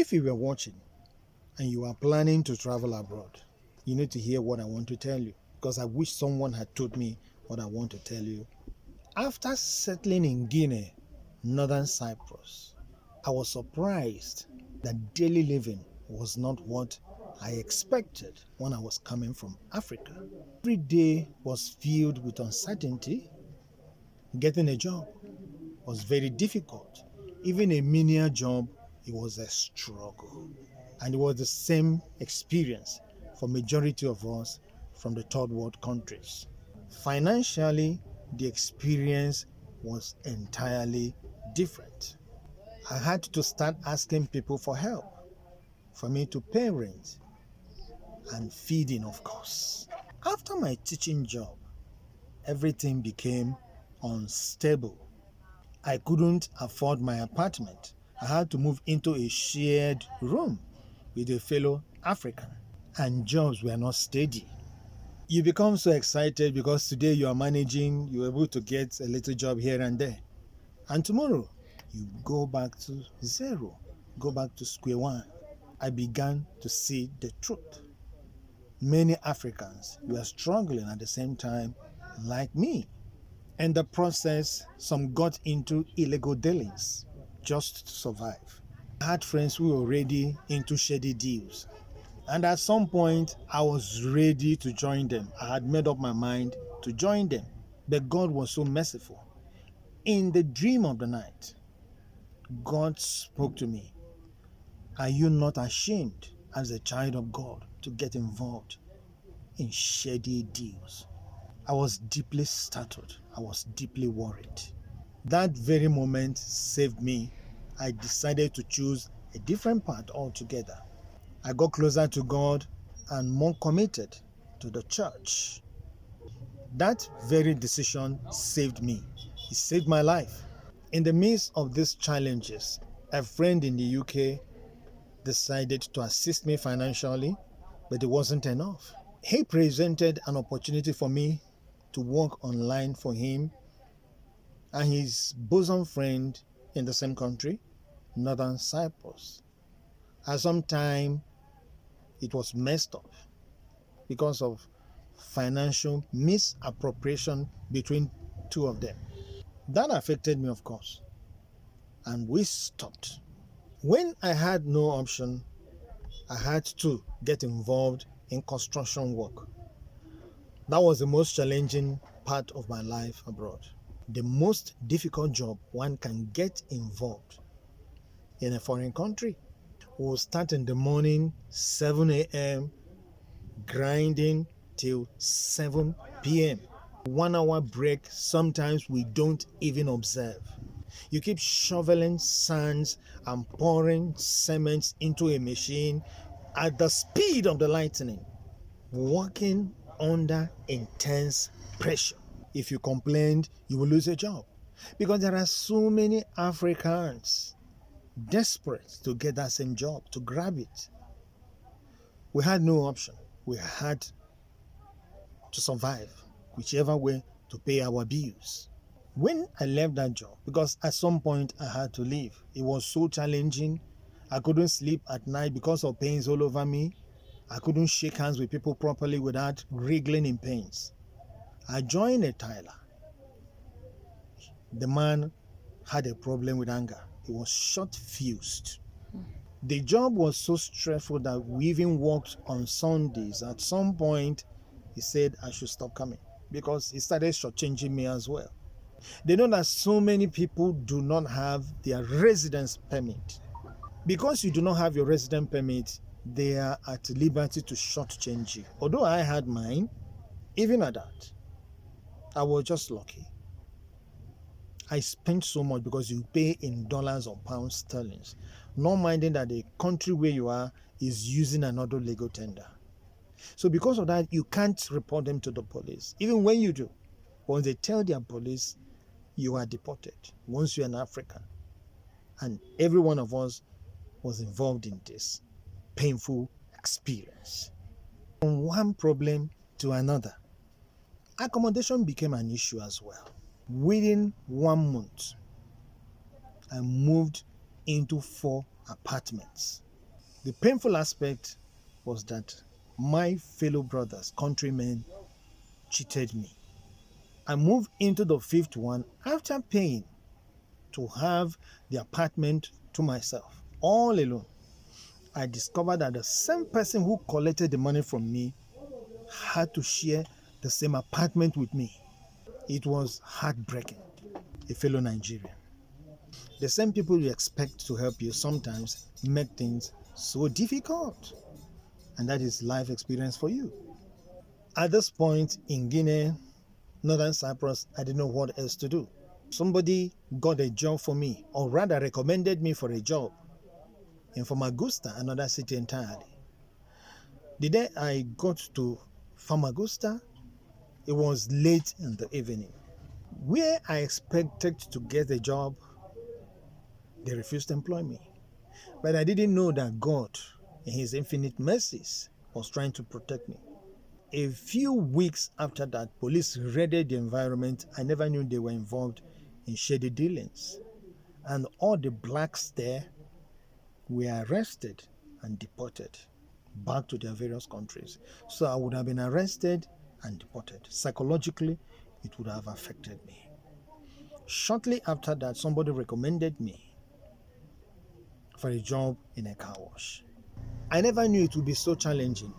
If you were watching and you are planning to travel abroad, you need to hear what I want to tell you, because I wish someone had told me what I want to tell you. After settling in Guinea, Northern Cyprus, I was surprised that daily living was not what I expected when I was coming from Africa. Every day was filled with uncertainty. Getting a job was very difficult. Even a menial job, it was a struggle. And it was the same experience for majority of us from the third world countries. Financially, the experience was entirely different. I had to start asking people for help for me to pay rent and feeding, of course. After my teaching job, everything became unstable. I couldn't afford my apartment. I had to move into a shared room with a fellow African, and jobs were not steady. You become so excited because today you are managing, you're able to get a little job here and there. And tomorrow, you go back to zero, go back to square one. I began to see the truth. Many Africans were struggling at the same time like me. In the process, some got into illegal dealings just to survive. I had friends who were already into shady deals. And at some point, I was ready to join them. I had made up my mind to join them. But God was so merciful. In the dream of the night, God spoke to me. Are you not ashamed as a child of God to get involved in shady deals? I was deeply startled. I was deeply worried. That very moment saved me. I decided to choose a different path altogether. I got closer to God and more committed to the church. That very decision saved me. It saved my life. In the midst of these challenges, a friend in the UK decided to assist me financially, but it wasn't enough. He presented an opportunity for me to work online for him and his bosom friend in the same country, Northern Cyprus. At some time, it was messed up because of financial misappropriation between two of them. That affected me, of course, and we stopped. When I had no option, I had to get involved in construction work. That was the most challenging part of my life abroad. The most difficult job one can get involved in a foreign country. We'll start in the morning, 7 a.m., grinding till 7 p.m. 1 hour break, sometimes we don't even observe. You keep shoveling sands and pouring cement into a machine at the speed of the lightning, working under intense pressure. If you complain, you will lose your job because there are so many Africans desperate to get that same job, to grab it. We had no option. We had to survive, whichever way, to pay our bills. When I left that job, because at some point I had to leave, it was so challenging. I couldn't sleep at night because of pains all over me. I couldn't shake hands with people properly without wriggling in pains. I joined a tailor. The man had a problem with anger. He was short-fused. The job was so stressful that we even worked on Sundays. At some point, he said I should stop coming because he started shortchanging me as well. They know that so many people do not have their residence permit. Because you do not have your residence permit, they are at liberty to shortchange you. Although I had mine, even at that, I was just lucky. I spent so much because you pay in dollars or pounds sterling, not minding that the country where you are is using another legal tender. So because of that, you can't report them to the police. Even when you do, once they tell their police, you are deported once you're an African. And every one of us was involved in this painful experience. From one problem to another, accommodation became an issue as well. Within 1 month, I moved into 4 apartments. The painful aspect was that my fellow brothers, countrymen, cheated me. I moved into the fifth one after paying to have the apartment to myself, all alone. I discovered that the same person who collected the money from me had to share the same apartment with me. It was heartbreaking. A fellow Nigerian. The same people you expect to help you sometimes make things so difficult. And that is life experience for you. At this point in Guinea, Northern Cyprus, I didn't know what else to do. Somebody got a job for me, or rather recommended me for a job in Famagusta, another city entirely. The day I got to Famagusta, it was late in the evening. Where I expected to get a job, they refused to employ me. But I didn't know that God, in His infinite mercies, was trying to protect me. A few weeks after that, police raided the environment. I never knew they were involved in shady dealings. And all the blacks there were arrested and deported back to their various countries. So I would have been arrested and deported. Psychologically, it would have affected me. Shortly after that, somebody recommended me for a job in a car wash. I never knew it would be so challenging.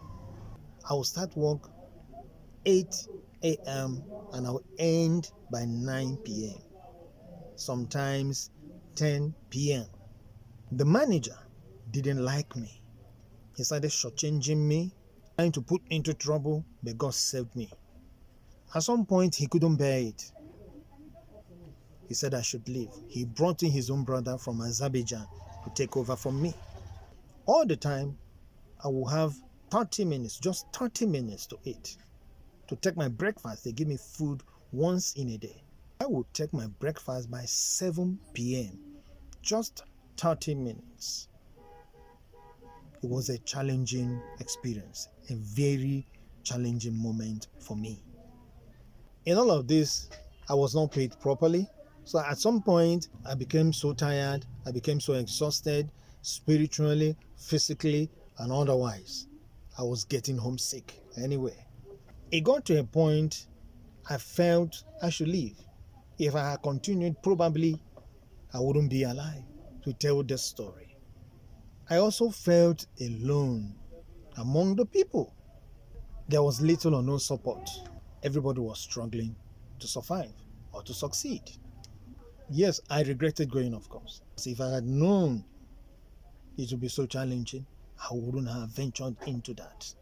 I will start work 8 a.m. and I'll end by 9 p.m. Sometimes 10 p.m. The manager didn't like me. He started shortchanging me, trying to put me into trouble, but God saved me. At some point, he couldn't bear it. He said I should leave. He brought in his own brother from Azerbaijan to take over from me. All the time, I will have 30 minutes, just 30 minutes to eat. To take my breakfast, they give me food once in a day. I would take my breakfast by 7 p.m. Just 30 minutes. It was a challenging experience, a very challenging moment for me. In all of this, I was not paid properly. So at some point, I became so tired, I became so exhausted, spiritually, physically, and otherwise. I was getting homesick anyway. It got to a point I felt I should leave. If I had continued, probably I wouldn't be alive to tell this story. I also felt alone among the people. There was little or no support. Everybody was struggling to survive or to succeed. Yes, I regretted going, of course. If I had known it would be so challenging, I wouldn't have ventured into that.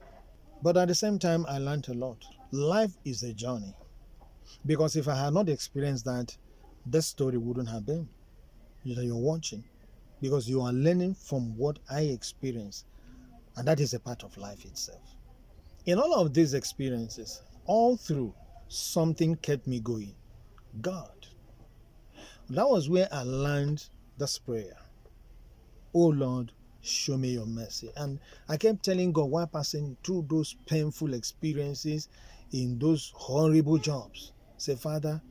But at the same time, I learned a lot. Life is a journey. Because if I had not experienced that, this story wouldn't have been that you're watching. Because you are learning from what I experienced. And that is a part of life itself. In all of these experiences, all through, something kept me going. God. That was where I learned this prayer. Oh Lord, show me your mercy. And I kept telling God while passing through those painful experiences in those horrible jobs. Say, Father,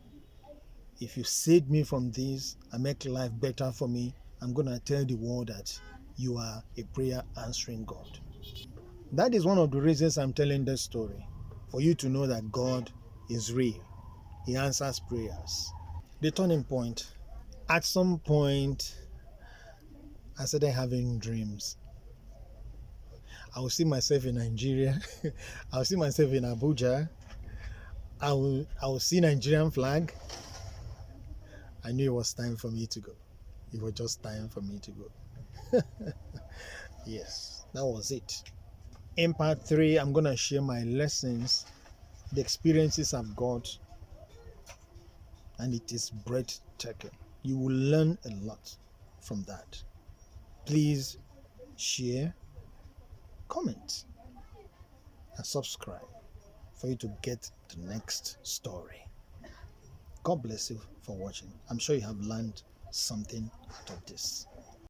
if you save me from this and make life better for me, I'm going to tell the world that you are a prayer answering God. That is one of the reasons I'm telling this story. For you to know that God is real. He answers prayers. The turning point. At some point, I started having dreams. I will see myself in Nigeria. I will see myself in Abuja. I will see Nigerian flag. I knew it was time for me to go. It was just time for me to go. Yes, that was it. In part 3, I'm going to share my lessons, the experiences I've got, and it is breathtaking. You will learn a lot from that. Please share, comment, and subscribe for you to get the next story. God bless you for watching. I'm sure you have learned something out of this.